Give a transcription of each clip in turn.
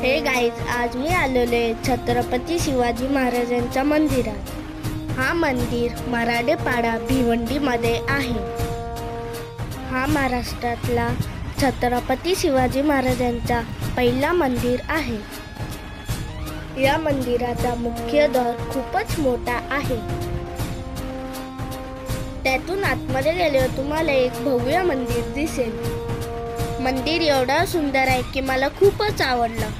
हे गाईज, आज मी आलेले छत्रपती शिवाजी महाराजांच्या मंदिरात। हा मंदिर मराडेपाडा भिवंडीमध्ये आहे। हा महाराष्ट्रातला छत्रपती शिवाजी महाराजांचा पहिला मंदिर आहे। या मंदिराचा मुख्य द्वार खूपच मोठा आहे। त्यातून आतमध्ये गेल्यावर तुम्हाला एक भव्य मंदिर दिसेल। मंदिर एवढं सुंदर आहे की मला खूपच आवडलं।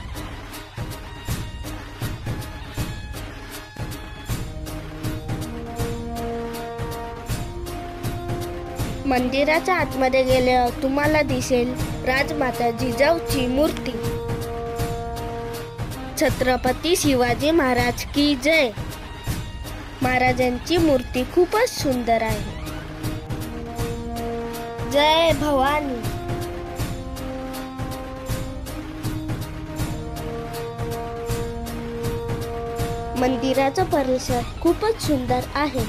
मंदिराच्या आतमध्ये गेल्यावर तुम्हाला दिसेल राजमाता जिजाऊची मूर्ती। छत्रपती शिवाजी महाराज की जय। महाराजांची मूर्ती खूपच सुंदर आहे। जय भवानी। मंदिराचा परिसर खूपच सुंदर आहे।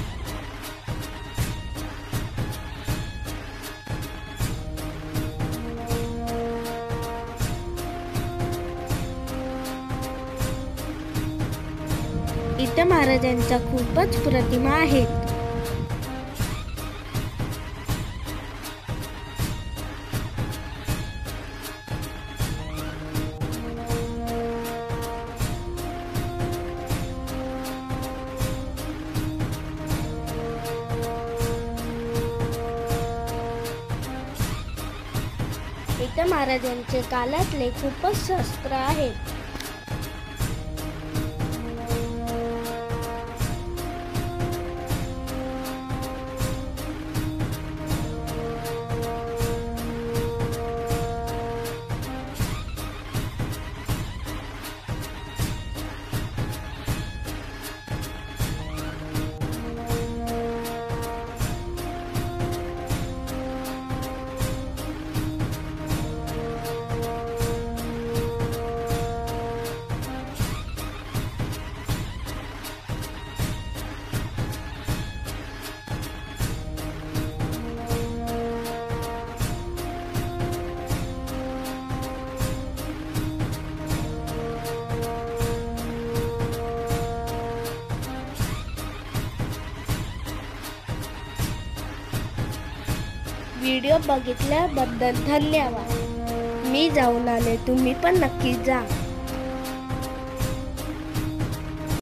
इथे महाराजांच्या खूपच प्रतिमा आहेत। इथे महाराजांचे काळातले खूपच शस्त्र आहेत। व्हिडिओ बघितल्याबद्दल धन्यवाद। मी जाऊन आले, तुम्ही पण नक्की जा।